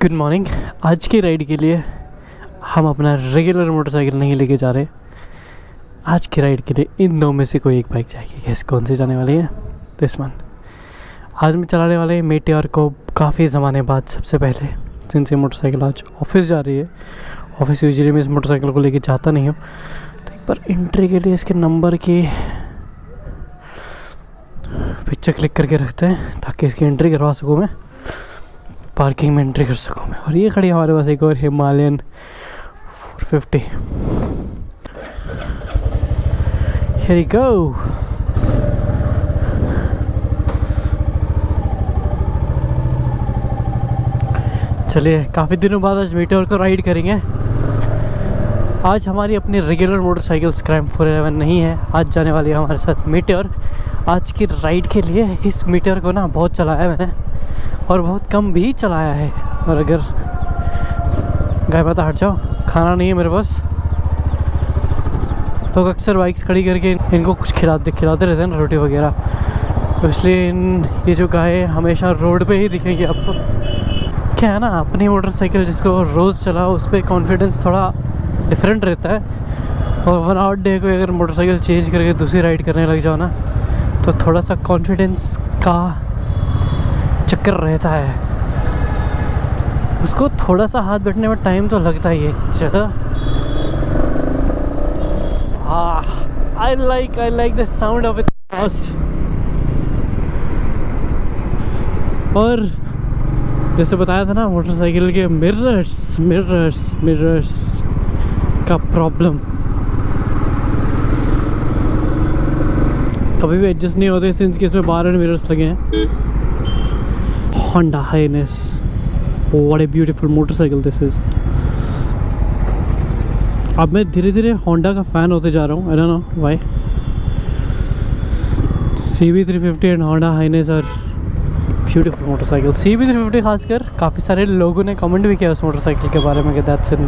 Good morning. आज की ride के लिए हम अपना रेगुलर मोटरसाइकिल नहीं लेके जा रहे। आज की राइड के लिए इन दो में से कोई एक बाइक जाएगी। गैस कौन सी जाने वाली है? This one. आज मैं चलाने वाले मेटियोर को काफ़ी ज़माने बाद सबसे पहले, जिनसे मोटरसाइकिल आज ऑफिस जा रही है। ऑफिस यूजुअली मैं इस मोटरसाइकिल को लेके जाता नहीं हूँ, तो एक बार एंट्री के लिए इसके नंबर की पिक्चर क्लिक करके रखते हैं ताकि इसकी एंट्री करवा सकूँ मैं, पार्किंग में एंट्री कर सकूँ मैं। और ये खड़ी हमारे पास एक और हिमालयन 450। Here you go। चलिए, काफ़ी दिनों बाद आज मेटियोर को राइड करेंगे। आज हमारी अपनी रेगुलर मोटरसाइकिल स्क्रैम 411 नहीं है, आज जाने वाली है हमारे साथ मेटियोर। आज की राइड के लिए इस मेटियोर को ना बहुत चलाया है मैंने, और बहुत कम भी चलाया है। और अगर गाय माता हट जाओ, खाना नहीं है मेरे पास। लोग अक्सर बाइक्स खड़ी करके इनको कुछ खिलाते रहते हैं ना, रोटी वगैरह, तो इसलिए ये जो गाय हमेशा रोड पे ही दिखेगी आपको। क्या है ना, अपनी मोटरसाइकिल जिसको रोज़ चलाओ उस पर कॉन्फिडेंस थोड़ा डिफरेंट रहता है। और वन आउट डे को अगर मोटरसाइकिल चेंज करके दूसरी राइड करने लग जाओ ना, तो थोड़ा सा कॉन्फिडेंस का चक्कर रहता है। उसको थोड़ा सा हाथ बैठने में टाइम तो लगता ही है। चलो, I like the sound of it. और जैसे बताया था ना, मोटरसाइकिल के मिरर्स का प्रॉब्लम कभी भी एडजस्ट नहीं होते, सिंस कि इसमें 12 मिरर्स लगे हैं। Honda Highness, what a beautiful motorcycle this is। अब मैं धीरे धीरे Honda का फ़ैन होते जा रहा हूँ। I don't know why। CB350 and Honda Highness are beautiful motorcycle। CB350 खासकर काफ़ी सारे लोगों ने कमेंट भी किया उस मोटरसाइकिल के बारे में कि that's an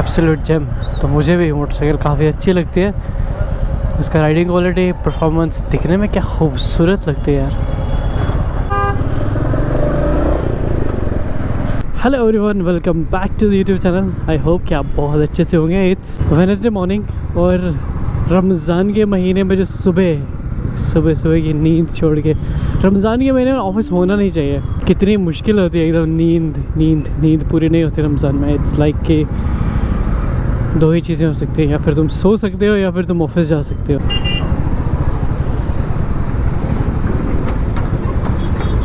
absolute gem। तो मुझे भी मोटरसाइकिल काफ़ी अच्छी लगती है। उसका राइडिंग क्वालिटी, परफॉर्मेंस, दिखने में क्या खूबसूरत लगती है यार। Hello everyone, welcome back to the YouTube channel. I hope कि आप बहुत अच्छे से होंगे। इट्स वेडनेसडे मॉर्निंग, और रमज़ान के महीने में जो सुबह की नींद छोड़ के, रमज़ान के महीने में ऑफिस होना नहीं चाहिए। कितनी मुश्किल होती है एकदम, नींद पूरी नहीं होती रमज़ान में। इट्स लाइक कि दो ही चीज़ें हो सकती हैं, या फिर तुम सो सकते हो या फिर तुम ऑफिस जा सकते हो।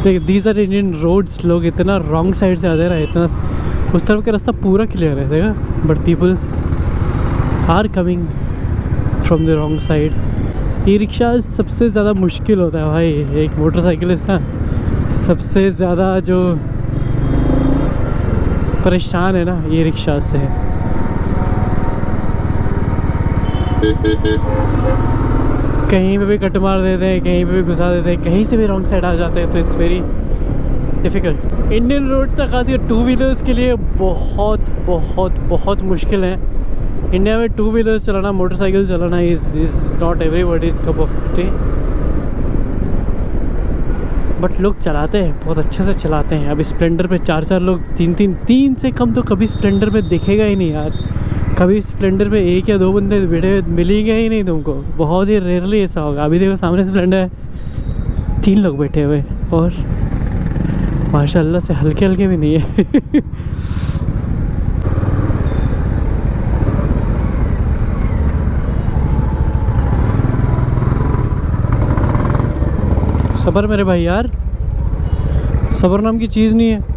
These are Indian roads. लोग इतना रॉन्ग साइड से आते हैं, इतना उस तरफ का रास्ता पूरा क्लियर है देखा, but people are coming from the wrong side. E rickshaw सबसे ज़्यादा मुश्किल होता है भाई। एक मोटरसाइकिलिस्ट ना सबसे ज़्यादा जो परेशान है ना, ई रिक्शा से है। कहीं पे भी कट मार देते हैं, कहीं पे भी घुसा देते हैं, कहीं से भी रॉन्ग साइड आ जाते हैं, तो it's very difficult. Indian road से खासकर टू व्हीलर्स के लिए बहुत मुश्किल है। इंडिया में टू व्हीलर्स चलाना, मोटरसाइकिल चलाना is not everybody's cup of tea. But लोग चलाते हैं, बहुत अच्छे से चलाते हैं। अब स्प्लेंडर पे 4 लोग, 3 से कम तो कभी स्प्लेंडर पे दिखेगा ही नहीं यार। कभी स्प्लेंडर पे 1 या 2 बंदे बैठे मिलेंगे ही नहीं तुमको, बहुत ही रेयरली ऐसा होगा। अभी देखो सामने स्प्लेंडर है, 3 लोग बैठे हुए, और माशाल्लाह से हल्के भी नहीं है। सब्र मेरे भाई यार, सब्र नाम की चीज़ नहीं है।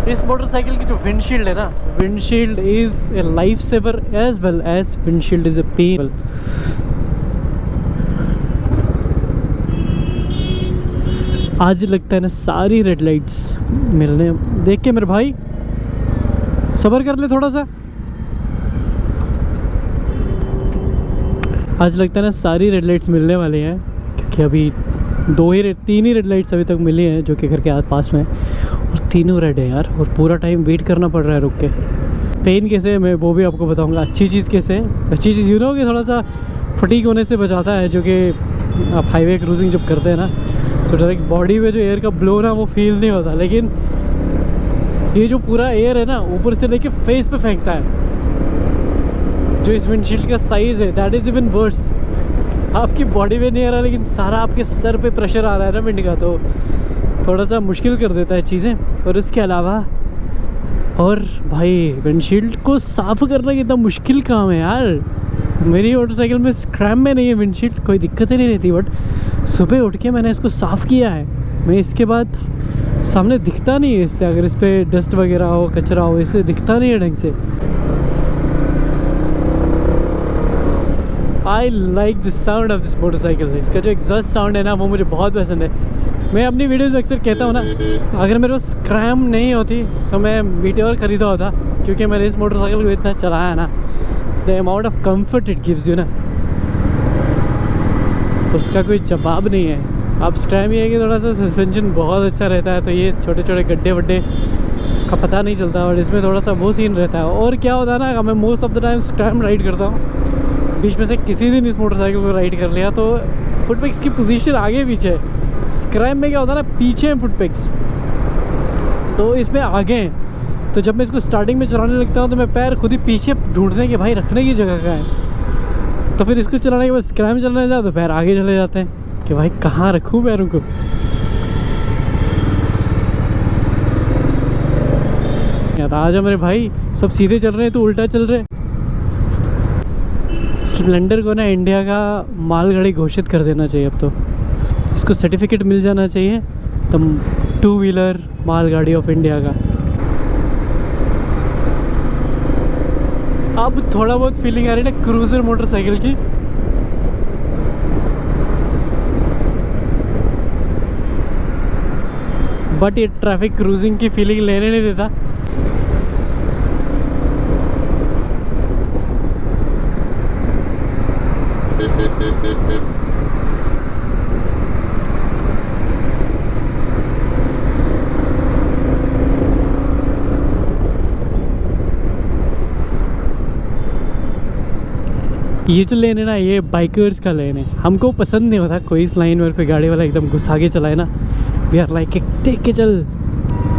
इस मोटरसाइकिल की जो विंडशील्ड है ना, windshield is a life saver as well as windshield is a pain. आज लगता है ना सारी रेड लाइट्स मिलने, देख के मेरे भाई सब्र कर ले थोड़ा सा। आज लगता है ना सारी रेड लाइट्स मिलने वाली हैं, क्योंकि अभी 3 ही रेड लाइट्स अभी तक मिली हैं जो कि घर के पास में, और तीनों रेड है यार, और पूरा टाइम वेट करना पड़ रहा है रुक के। पेन कैसे है मैं वो भी आपको बताऊंगा। अच्छी चीज़ कैसे है, अच्छी चीज़ यू नो कि थोड़ा सा फटीक होने से बचाता है, जो कि आप हाईवे क्रूजिंग जब करते हैं ना तो डायरेक्ट बॉडी में जो एयर का ब्लो ना वो फील नहीं होता। लेकिन ये जो पूरा एयर है ना ऊपर से लेके फेस पे फेंकता है, जो इस विंडशील्ड का साइज़ है दैट इज़ इवन वर्स। आपकी बॉडी में नहीं आ रहा लेकिन सारा आपके सर पे प्रेशर आ रहा है ना विंड का, तो थोड़ा सा मुश्किल कर देता है चीज़ें। और उसके अलावा और भाई विंडशील्ड को साफ़ करना कितना मुश्किल काम है यार। मेरी मोटरसाइकिल में स्क्रैम में नहीं है विंडशील्ड, कोई दिक्कत ही नहीं रहती, बट सुबह उठ के मैंने इसको साफ़ किया है। मैं इसके बाद सामने दिखता नहीं है इससे, अगर इस पर डस्ट वगैरह हो कचरा हो इससे दिखता नहीं है ढंग से। I like the sound of this motorcycle. इसका जो एग्जॉस्ट साउंड है ना वो मुझे बहुत पसंद है। मैं अपनी वीडियोस में अक्सर कहता हूँ ना, अगर मेरे पास स्क्रैम नहीं होती तो मैं मीटियोर खरीदा होता, क्योंकि मैंने इस मोटरसाइकिल को इतना चलाया ना, the amount of comfort it gives you ना, उसका कोई जवाब नहीं है। अब स्क्रैम ये है कि थोड़ा सा सस्पेंशन बहुत अच्छा रहता है, तो ये छोटे छोटे गड्ढे वड्ढे का पता नहीं चलता, और इसमें थोड़ा सा वो सीन रहता है। और क्या होता है ना, मैं most of the time scrum ride करता हूँ। बीच में से किसी दिन इस मोटरसाइकिल को राइड कर लिया तो फुटपेक्स की पोजीशन आगे पीछे है। स्क्रैम में क्या होता है ना, पीछे हैं फुटपेक्स तो इसमें आगे हैं, तो जब मैं इसको स्टार्टिंग में चलाने लगता हूँ तो मैं पैर खुद ही पीछे ढूंढने के भाई रखने की जगह का है। तो फिर इसको चलाने के बाद स्क्रैम चलाने जाओ तो पैर आगे चले जाते हैं कि भाई कहाँ रखूँ पैरों को। यार आज मेरे भाई सब सीधे चल रहे हैं तो उल्टा चल रहे हैं। स्प्लेंडर को ना इंडिया का मालगाड़ी घोषित कर देना चाहिए अब तो। इसको सर्टिफिकेट मिल जाना चाहिए द 2 व्हीलर मालगाड़ी ऑफ इंडिया का। अब थोड़ा बहुत फीलिंग आ रही है ना क्रूजर मोटरसाइकिल की। बट ये ट्रैफिक क्रूजिंग की फीलिंग लेने नहीं देता। ये जो लेन है ना ये बाइकर्स का लेन है। हमको पसंद नहीं होता कोई इस लाइन में कोई गाड़ी वाला एकदम घुसा के चलाए ना। वी आर लाइक देख के चल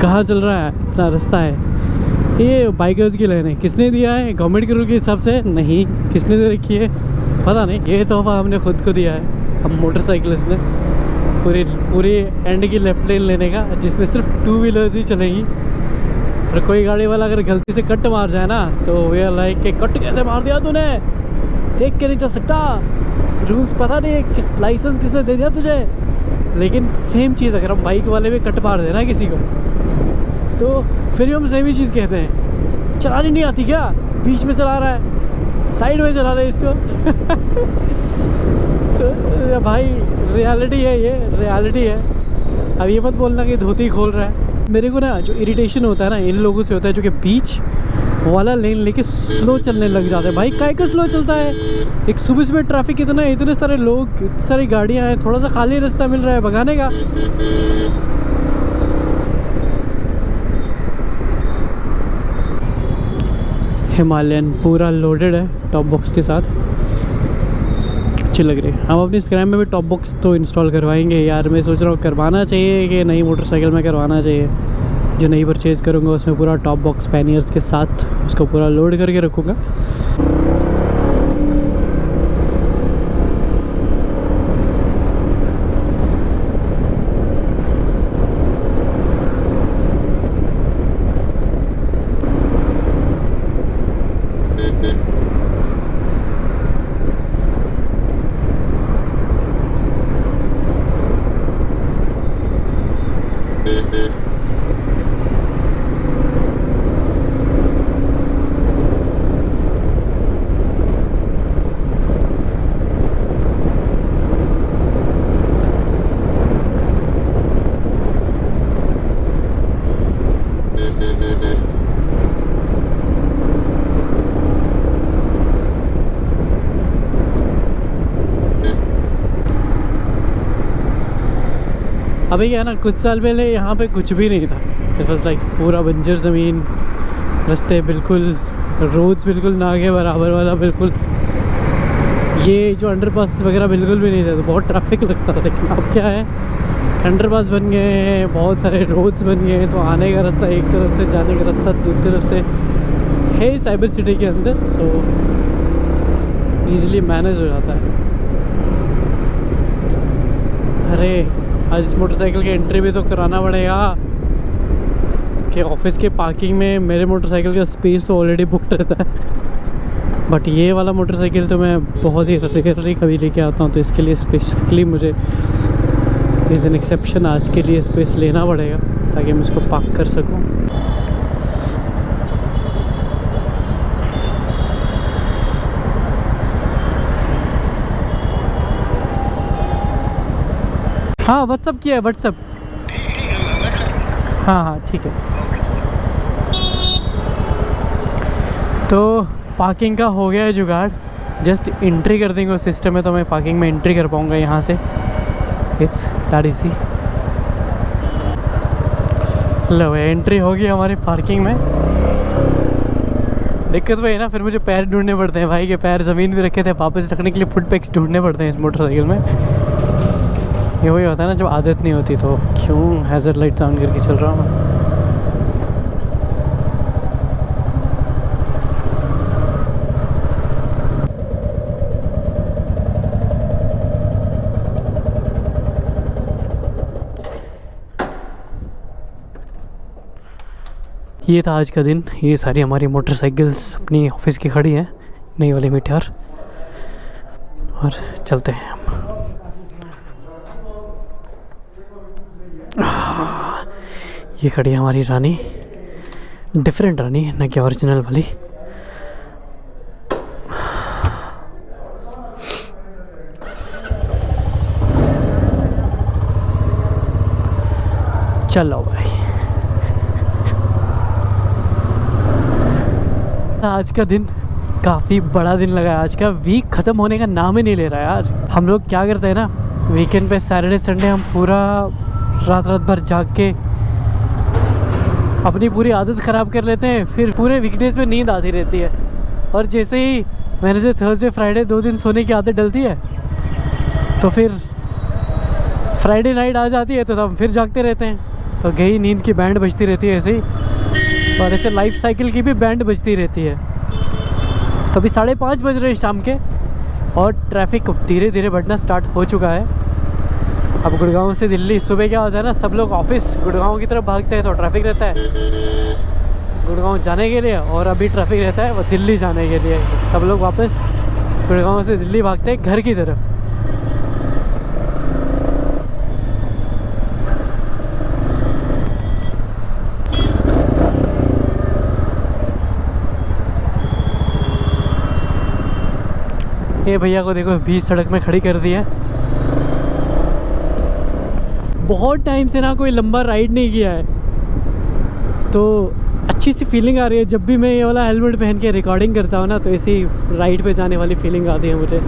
कहाँ चल रहा है, इतना रास्ता है। ये बाइकर्स की लेन है। किसने दिया है? गवर्नमेंट के रूल के हिसाब से नहीं। किसने दे रखी है पता नहीं। ये तोहफा हमने खुद को दिया है हम मोटरसाइकिलिस्ट ने, पूरी एंड की लेफ्ट लेन लेने का, जिसमें सिर्फ 2 व्हीलर्स ही चलेंगी। और कोई गाड़ी वाला अगर गलती से कट मार जाए ना तो वी आर लाइक के कट कैसे मार दिया तूने, देख के नहीं चल सकता, रूल्स पता नहीं है, किस लाइसेंस किसने दे दिया तुझे। लेकिन सेम चीज़ अगर हम बाइक वाले में कट मार देना किसी को तो फिर हम सेम ही चीज़ कहते हैं, चलानी नहीं आती क्या, बीच में चला रहा है, साइड में चला रहा है इसको। so, भाई रियलिटी है, ये रियलिटी है। अब ये मत बोलना कि धोती खोल रहा है। मेरे को ना जो इरिटेशन होता है ना इन लोगों से होता है जो कि बीच वाला लेन लेके स्लो चलने लग जाते हैं। भाई काय का स्लो चलता है? एक सुबह सुबह ट्रैफिक इतना है, इतने सारे लोग, इतनी सारी गाड़ियाँ हैं, थोड़ा सा खाली रास्ता मिल रहा है भगाने का। हिमालयन पूरा लोडेड है टॉप बॉक्स के साथ, अच्छी लग रही है। हम अपनी स्क्रैम में भी टॉप बॉक्स तो इंस्टॉल करवाएंगे यार। मैं सोच रहा हूँ करवाना चाहिए कि नई मोटरसाइकिल में करवाना चाहिए। जो नई परचेज़ करूँगा उसमें पूरा टॉप बॉक्स पैनियर्स के साथ उसको पूरा लोड करके रखूँगा। अभी क्या है ना, कुछ साल पहले यहाँ पे कुछ भी नहीं था। इट वाज लाइक पूरा बंजर ज़मीन, रास्ते बिल्कुल, रोड्स बिल्कुल ना के बराबर वाला बिल्कुल, ये जो अंडरपास वगैरह बिल्कुल भी नहीं थे, तो बहुत ट्रैफिक लगता था। लेकिन अब क्या है, अंडरपास बन गए हैं, बहुत सारे रोड्स बन गए हैं, तो आने का रास्ता एक तरफ से, जाने का रास्ता दूसरी तरफ से है साइबर सिटी के अंदर, सो ईज़िली मैनेज हो जाता है। अरे आज इस मोटरसाइकिल की एंट्री भी तो कराना पड़ेगा कि ऑफिस के पार्किंग में मेरे मोटरसाइकिल का स्पेस तो ऑलरेडी बुकड रहता है, बट ये वाला मोटरसाइकिल तो मैं बहुत ही रेयरली कभी लेके आता हूँ, तो इसके लिए स्पेसिफिकली मुझे इज़ एन एक्सेप्शन, आज के लिए स्पेस लेना पड़ेगा ताकि मैं इसको पार्क कर सकूँ। हाँ व्हाट्सअप किया है, व्हाट्सअप। हाँ हाँ ठीक है। तो पार्किंग का हो गया है जुगाड़, जस्ट एंट्री कर देंगे उस सिस्टम में तो मैं पार्किंग में एंट्री कर पाऊँगा यहाँ से। It's that easy. Low entry होगी हमारी पार्किंग में। दिक्कत वही है ना, फिर मुझे पैर ढूंढने पड़ते हैं, भाई के पैर ज़मीन पे रखे थे, वापस रखने के लिए फुट पैक्स ढूंढने पड़ते हैं इस मोटरसाइकिल में। ये वही होता है ना जब आदत नहीं होती, तो क्यों हैज़र्ड लाइट्स ऑन करके चल रहा हूँ मैं। ये था आज का दिन। ये सारी हमारी मोटरसाइकिल्स अपनी ऑफिस की खड़ी हैं, नई वाली मीटर, और चलते हैं हम। ये खड़ी है हमारी रानी, डिफरेंट रानी, न कि ओरिजिनल वाली। चलो भाई, आज का दिन काफ़ी बड़ा दिन लगा है। आज का वीक ख़त्म होने का नाम ही नहीं ले रहा यार। हम लोग क्या करते हैं ना, वीकेंड पे सैटरडे संडे हम पूरा रात भर जाग के अपनी पूरी आदत ख़राब कर लेते हैं, फिर पूरे वीकडेज में नींद आती रहती है, और जैसे ही वेडनेसडे थर्सडे फ्राइडे 2 दिन सोने की आदत डलती है, तो फिर फ्राइडे नाइट आ जाती है, तो हम फिर जागते रहते हैं। तो गई नींद की बैंड बजती रहती है ऐसे ही, और ऐसे लाइफ साइकिल की भी बैंड बजती रहती है। तो अभी 5:30 बज रहे हैं शाम के, और ट्रैफिक धीरे धीरे बढ़ना स्टार्ट हो चुका है। अब गुड़गांव से दिल्ली सुबह क्या होता है ना, सब लोग ऑफिस गुड़गांव की तरफ भागते हैं, तो ट्रैफिक रहता है गुड़गांव जाने के लिए, और अभी ट्रैफिक रहता है वो दिल्ली जाने के लिए। सब लोग वापस गुड़गांव से दिल्ली भागते हैं घर की तरफ। ये भैया को देखो बीच सड़क में खड़ी कर दिया। बहुत टाइम से ना कोई लंबा राइड नहीं किया है, तो अच्छी सी फीलिंग आ रही है। जब भी मैं ये वाला हेलमेट पहन के रिकॉर्डिंग करता हूँ ना, तो ऐसे ही राइड पे जाने वाली फीलिंग आती है मुझे।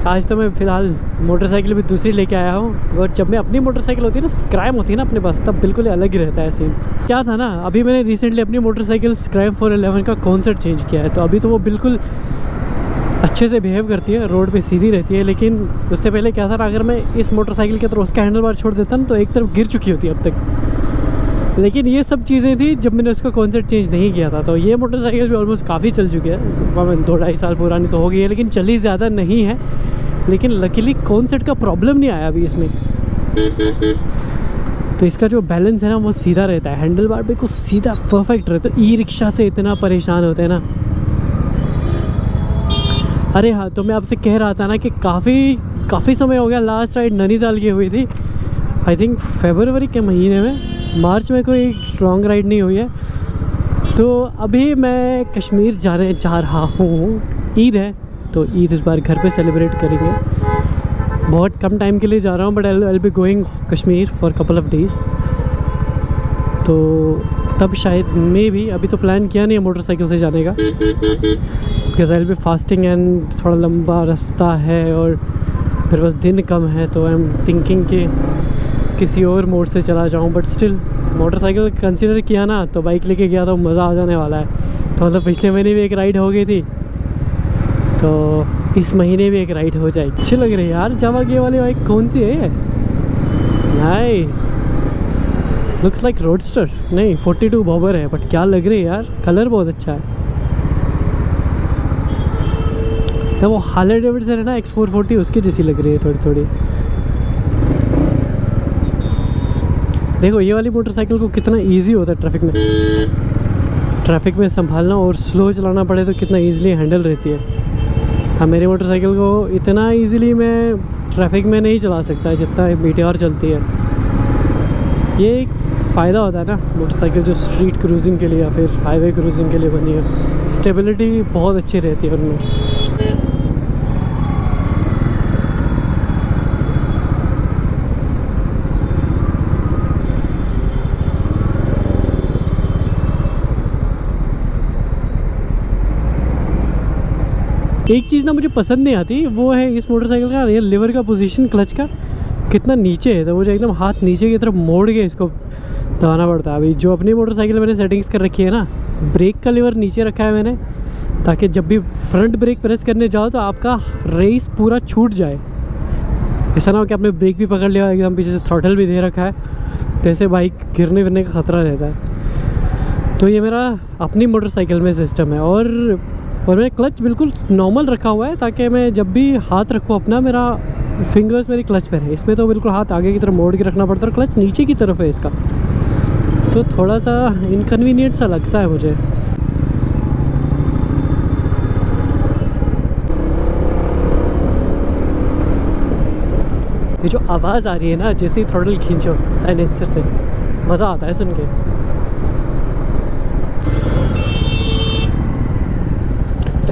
आज तो मैं फ़िलहाल मोटरसाइकिल भी दूसरी लेके आया हूँ, और जब मैं अपनी मोटरसाइकिल होती है ना, स्क्रैम होती है ना अपने पास, तब बिल्कुल अलग ही रहता है सीन। क्या था ना, अभी मैंने रिसेंटली अपनी मोटरसाइकिल स्क्रैम 411 का कॉन्सेप्ट चेंज किया है, तो अभी तो वो बिल्कुल अच्छे से बिहेव करती है, रोड पे सीधी रहती है। लेकिन उससे पहले क्या था ना, अगर मैं इस मोटरसाइकिल की तरफ उसका हैंडल बार छोड़ देता ना, तो एक तरफ गिर चुकी होती अब तक। लेकिन ये सब चीज़ें थी जब मैंने उसका कॉन्सेप्ट चेंज नहीं किया था। तो ये मोटरसाइकिल भी ऑलमोस्ट काफ़ी चल चुकी है, 2-2.5 साल पुरानी तो हो गई है, लेकिन चली ज़्यादा नहीं है। लेकिन लकीली कॉन्सेप्ट का प्रॉब्लम नहीं आया अभी इसमें। तो इसका जो बैलेंस है ना, वो सीधा रहता है, हैंडल बार बिल्कुल सीधा परफेक्ट रहता है। ई रिक्शा से इतना परेशान होते हैं ना। अरे हाँ, तो मैं आपसे कह रहा था ना कि काफ़ी समय हो गया, लास्ट राइड नैनीताल की हुई थी, आई थिंक फरवरी के महीने में। मार्च में कोई लॉन्ग राइड नहीं हुई है। तो अभी मैं कश्मीर जाने जा रहा हूँ, ईद है, तो ईद इस बार घर पे सेलिब्रेट करेंगे। बहुत कम टाइम के लिए जा रहा हूँ, but I will be going Kashmir for couple of days. तो तब शायद मे भी, अभी तो प्लान किया नहीं है मोटरसाइकिल से जाने का, because I will be fasting and थोड़ा लंबा रास्ता है, और मेरे पास दिन कम है, तो आई एम थिंकिंग कि किसी और मोड से चला जाऊँ। बट स्टिल मोटरसाइकिल कंसिडर किया ना तो बाइक लेके गया तो मज़ा आ जाने वाला है। तो मतलब पिछले महीने भी एक राइड हो गई थी, तो इस महीने भी एक राइड हो जाएगी। अच्छी लग रही है यार। जावा गे वाली बाइक कौन सी है? Nice, looks like roadster. नहीं 42 बॉबर है, बट क्या लग रही है यार, कलर बहुत अच्छा है। तो वो हार्ले डेविडसन है ना X440, उसकी जैसी लग रही है थोड़ी थोड़ी। देखो ये वाली मोटरसाइकिल को कितना इजी होता है ट्रैफिक में संभालना, और स्लो चलाना पड़े तो कितना इजीली हैंडल रहती है। हाँ, मेरी मोटरसाइकिल को इतना इजीली मैं ट्रैफिक में नहीं चला सकता जितना मीटियोर चलती है। ये एक फ़ायदा होता है ना मोटरसाइकिल जो स्ट्रीट क्रूजिंग के लिए या फिर हाईवे क्रूजिंग के लिए बनी है। स्टेबिलिटी बहुत अच्छी रहती है उनमें। एक चीज़ ना मुझे पसंद नहीं आती, वो है इस मोटरसाइकिल का ये लीवर का पोजीशन क्लच का कितना नीचे है। तो मुझे एकदम हाथ नीचे की तरफ मोड़ के इसको दबाना पड़ता है। अभी जो अपनी मोटरसाइकिल मैंने सेटिंग्स कर रखी है ना, ब्रेक का लीवर नीचे रखा है मैंने, ताकि जब भी फ्रंट ब्रेक प्रेस करने जाओ तो आपका रेस पूरा छूट जाए। ऐसा ना हो कि आपने ब्रेक भी पकड़ लिया, एकदम पीछे से थ्रॉटल भी दे रखा है, तो ऐसे बाइक गिरने विरने का ख़तरा रहता है। तो ये मेरा अपनी मोटरसाइकिल में सिस्टम है। और मैंने क्लच बिल्कुल नॉर्मल रखा हुआ है, ताकि मैं जब भी हाथ रखूँ अपना, मेरा फिंगर्स मेरी क्लच पर है। इसमें तो बिल्कुल हाथ आगे की तरफ मोड़ के रखना पड़ता है, और क्लच नीचे की तरफ है इसका, तो थोड़ा सा इनकन्वीनियंट सा लगता है मुझे। ये जो आवाज़ आ रही है ना, जैसे ही थ्रॉटल खींचो साइलेंसर से, मज़ा आता है सुन के।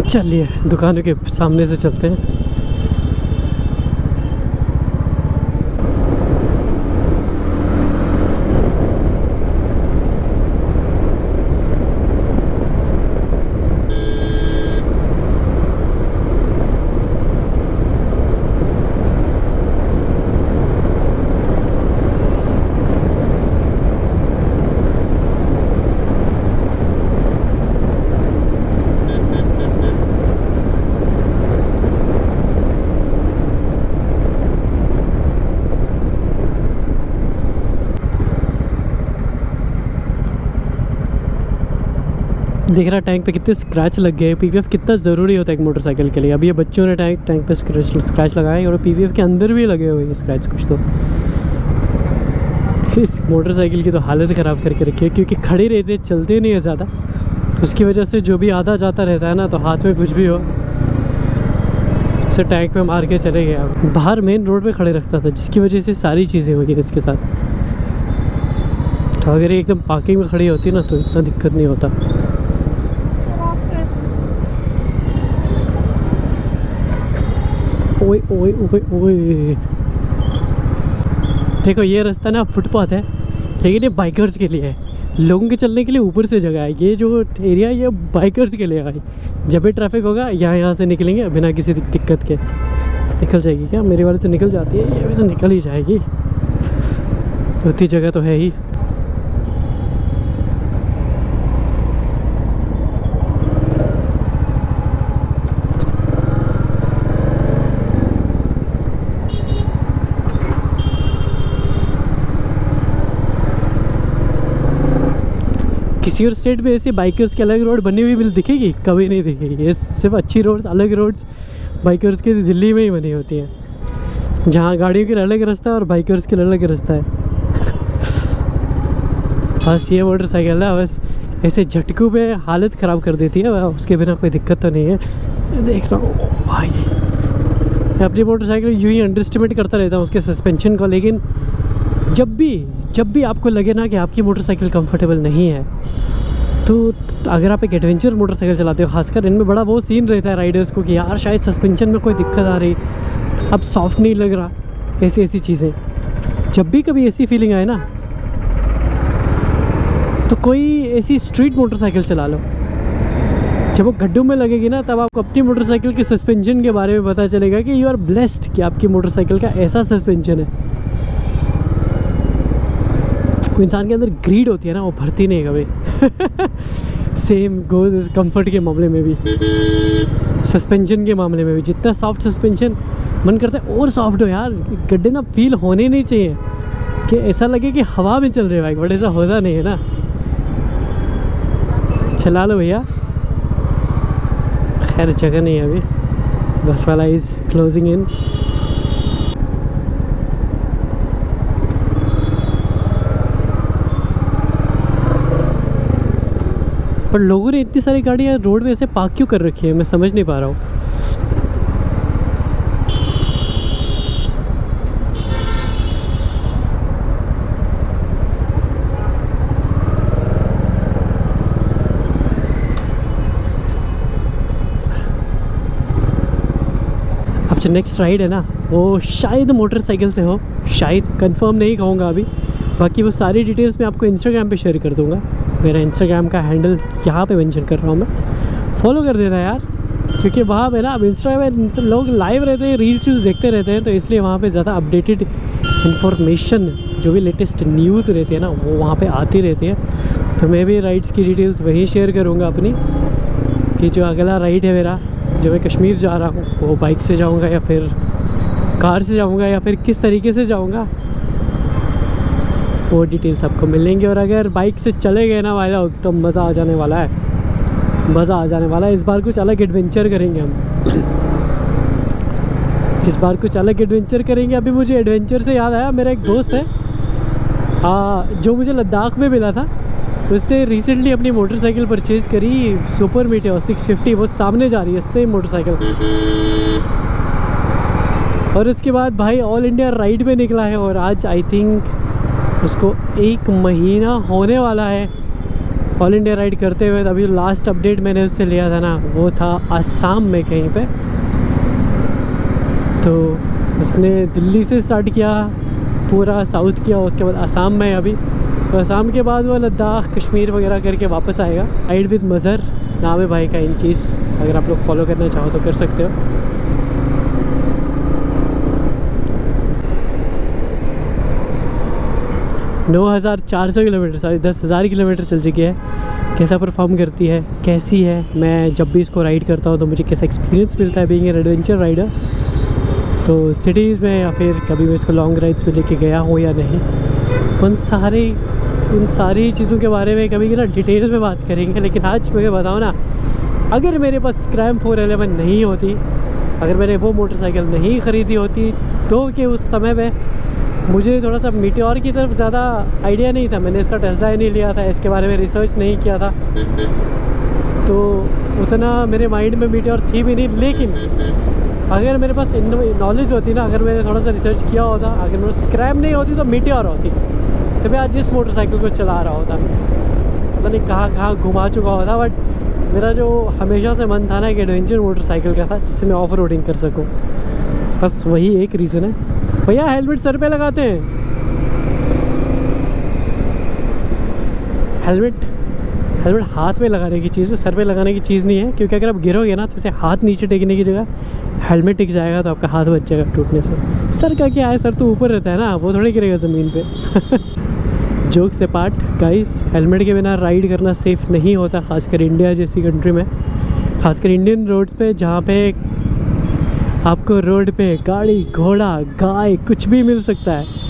चलिए दुकानों के सामने से चलते हैं। देख रहा टैंक पे कितने स्क्रैच लग गए। पीवीएफ कितना ज़रूरी होता है एक मोटरसाइकिल के लिए। अभी ये बच्चों ने टैंक पे स्क्रैच लगाए, और पीवीएफ के अंदर भी लगे हुए हैं स्क्रैच कुछ। तो इस मोटरसाइकिल की तो हालत ख़राब करके रखी है, क्योंकि खड़ी रहती है, चलती नहीं है ज़्यादा, तो उसकी वजह से जो भी आधा जाता रहता है ना, तो हाथ में कुछ भी हो उसे टैंक पे मार के चले गया। बाहर मेन रोड पे खड़े रखता था, जिसकी वजह से सारी चीज़ें हुई इसके साथ। तो अगर ये एकदम पार्किंग में खड़ी होती ना तो इतना दिक्कत नहीं होता। ओए ओए ओए ओए, देखो ये रास्ता ना फुटपाथ है, लेकिन ये बाइकर्स के लिए है। लोगों के चलने के लिए ऊपर से जगह है। ये जो एरिया ये बाइकर्स के लिए है। जब भी ट्रैफिक होगा यहाँ से निकलेंगे बिना किसी दिक्कत के। निकल जाएगी क्या? मेरी वाली तो निकल जाती है, ये भी तो निकल ही जाएगी, उतनी जगह तो है ही। किसी और स्टेट में ऐसे बाइकर्स के अलग रोड बनी हुई मिल दिखेगी? कभी नहीं दिखेगी। ये सिर्फ अच्छी रोड्स, अलग रोड्स बाइकर्स के दिल्ली में ही बनी होती हैं, जहाँ गाड़ियों के लिए अलग रास्ता है और बाइकर्स के लिए अलग रास्ता है। बस ये मोटरसाइकिल है, बस ऐसे झटकों पे हालत ख़राब कर देती है, उसके बिना कोई दिक्कत तो नहीं है। देख रहा हूँ भाई, मैं अपनी मोटरसाइकिल यूँ ही अंडरस्टिमेट करता रहता हूँ उसके सस्पेंशन को। लेकिन जब भी आपको लगे ना कि आपकी मोटरसाइकिल कंफर्टेबल नहीं है, तो अगर आप एक एडवेंचर मोटरसाइकिल चलाते हो, खासकर इनमें बड़ा वो सीन रहता है राइडर्स को कि यार शायद सस्पेंशन में कोई दिक्कत आ रही, अब सॉफ्ट नहीं लग रहा, ऐसी चीज़ें। जब भी कभी ऐसी फीलिंग आए ना, तो कोई ऐसी स्ट्रीट मोटरसाइकिल चला लो। जब वो गड्ढों में लगेगी ना, तब आपको अपनी मोटरसाइकिल के सस्पेंशन के बारे में पता चलेगा कि यू आर ब्लेस्ड कि आपकी मोटरसाइकिल का ऐसा सस्पेंशन है। वो इंसान के अंदर ग्रीड होती है ना, वो भरती नहीं है कभी। सेम गोज इस कंफर्ट के मामले में भी, सस्पेंशन के मामले में भी। जितना सॉफ्ट सस्पेंशन, मन करता है और सॉफ्ट हो यार। गड्ढे ना फील होने नहीं चाहिए कि ऐसा लगे कि हवा में चल रहे बाइक, बट ऐसा होता नहीं है ना। चला लो भैया। खैर जगह नहीं है अभी, बस वाला इज़ क्लोजिंग इन। पर लोगों ने इतनी सारी गाड़ियाँ रोड में ऐसे पार्क क्यों कर रखी है, मैं समझ नहीं पा रहा हूँ। अब जो नेक्स्ट राइड है ना, वो शायद मोटरसाइकिल से हो, शायद, कंफर्म नहीं कहूँगा अभी। बाकी वो सारी डिटेल्स मैं आपको इंस्टाग्राम पे शेयर कर दूँगा। मेरा इंस्टाग्राम का हैंडल यहाँ पे मेंशन कर रहा हूँ मैं, फॉलो कर देना यार। क्योंकि वहाँ पे ना, अब इंस्टाग्राम में लोग लाइव रहते हैं, रील्स देखते रहते हैं, तो इसलिए वहाँ पे ज़्यादा अपडेटेड इन्फॉर्मेशन, जो भी लेटेस्ट न्यूज़ रहती है ना, वो वहाँ पे आती रहती है। तो मैं भी राइड्स की डिटेल्स वहीं शेयर करूँगा अपनी, कि जो अगला राइड है मेरा, जो मैं कश्मीर जा रहा हूँ, वो बाइक से जाऊँगा या फिर कार से जाऊँगा या फिर किस तरीके से जाऊँगा, वो डिटेल्स आपको मिलेंगे। और अगर बाइक से चले गए ना भाई लोग, तो मज़ा आ जाने वाला है, मज़ा आ जाने वाला है। इस बार कुछ अलग एडवेंचर करेंगे हम। इस बार कुछ अलग एडवेंचर करेंगे। अभी मुझे एडवेंचर से याद आया, मेरा एक दोस्त है जो मुझे लद्दाख में मिला था, उसने रिसेंटली अपनी मोटरसाइकिल परचेज़ करी, सुपर मीटियोर 650। वो सामने जा रही है सेम मोटरसाइकिल। और उसके बाद भाई ऑल इंडिया राइड में निकला है, और आज आई थिंक उसको 1 महीना होने वाला है ऑल इंडिया राइड करते हुए। अभी लास्ट अपडेट मैंने उससे लिया था ना, वो था आसाम में कहीं पे। तो उसने दिल्ली से स्टार्ट किया, पूरा साउथ किया, उसके बाद आसाम में अभी। तो आसाम के बाद वो लद्दाख, कश्मीर वगैरह करके वापस आएगा। राइड विद मज़हर नाम है भाई का, इन केस अगर आप लोग फॉलो करना चाहो तो कर सकते हो। नौ 9,400 किलोमीटर, साढ़े 10,000 किलोमीटर चल चुकी है। कैसा परफॉर्म करती है, कैसी है, मैं जब भी इसको राइड करता हूँ तो मुझे कैसा एक्सपीरियंस मिलता है बीइंग एन एडवेंचर राइडर। तो सिटीज़ में या फिर कभी मैं इसको लॉन्ग राइड्स पे लेके गया हूँ या नहीं, उन सारी चीज़ों के बारे में कभी ना डिटेल में बात करेंगे। लेकिन आज मुझे बताओ ना, अगर मेरे पास स्क्रैम 411 नहीं होती, अगर मैंने वो मोटरसाइकिल नहीं ख़रीदी होती, तो कि उस समय में मुझे थोड़ा सा मीटियोर की तरफ ज़्यादा आइडिया नहीं था, मैंने इसका टेस्ट ड्राइव नहीं लिया था, इसके बारे में रिसर्च नहीं किया था, तो उतना मेरे माइंड में मीटियोर थी भी नहीं। लेकिन अगर मेरे पास नॉलेज होती ना, अगर मैंने थोड़ा सा रिसर्च किया होता, अगर मेरे स्क्रैम नहीं होती तो मीटियोर होती, तो मैं आज इस मोटरसाइकिल को चला रहा होता। पता नहीं कहाँ घुमा चुका होता। बट मेरा जो हमेशा से मन था ना, एक एडवेंचर मोटरसाइकिल का था जिससे मैं ऑफ रोडिंग कर सकूँ, बस वही एक रीज़न है। भैया हेलमेट सर पे लगाते हैं, हेलमेट हाथ में लगाने की चीज़ है, सर पे लगाने की चीज़ नहीं है। क्योंकि अगर आप गिरोगे ना, तो इसे हाथ नीचे टेकने की जगह हेलमेट टिक जाएगा, तो आपका हाथ बच जाएगा टूटने से। सर का क्या है, सर तो ऊपर रहता है ना, वो थोड़ी गिरेगा ज़मीन पे। जोक से पार्ट गाइस, हेलमेट के बिना राइड करना सेफ़ नहीं होता, ख़ासकर इंडिया जैसी कंट्री में, ख़ासकर इंडियन रोड्स पे, जहाँ पे आपको रोड पे गाड़ी, घोड़ा, गाय कुछ भी मिल सकता है।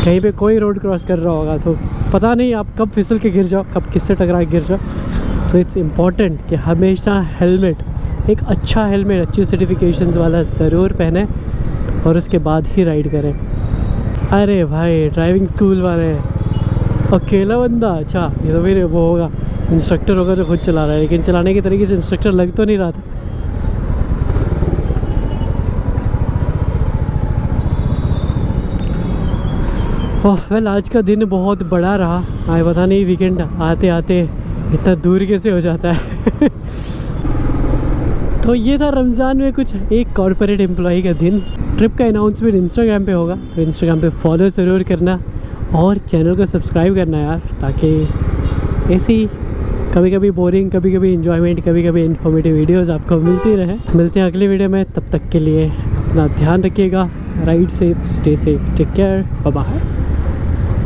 कहीं पे कोई रोड क्रॉस कर रहा होगा तो पता नहीं आप कब फिसल के गिर जाओ, कब किससे टकरा के गिर जाओ। तो इट्स इम्पॉर्टेंट कि हमेशा हेलमेट, एक अच्छा हेलमेट, अच्छी सर्टिफिकेशंस वाला ज़रूर पहने और उसके बाद ही राइड करें। अरे भाई ड्राइविंग स्कूल वाले, अकेला बंदा, अच्छा ये तो फिर वो होगा, इंस्ट्रक्टर होगा जो खुद चला रहा है, लेकिन चलाने के तरीके से इंस्ट्रक्टर लग तो नहीं रहा था। ओह वेल, आज का दिन बहुत बड़ा रहा। आए पता नहीं वीकेंड आते आते इतना दूर कैसे हो जाता है। तो ये था रमज़ान में कुछ एक कॉर्पोरेट एम्प्लॉई का दिन। ट्रिप का अनाउंसमेंट इंस्टाग्राम पे होगा, तो इंस्टाग्राम पे फॉलो ज़रूर करना और चैनल को सब्सक्राइब करना यार, ताकि ऐसी कभी कभी बोरिंग, कभी कभी इंजॉयमेंट, कभी कभी इन्फॉर्मेटिव वीडियोस आपको मिलती रहे। मिलते हैं अगले वीडियो में, तब तक के लिए अपना ध्यान रखिएगा। Ride safe, stay safe, take care, bye bye.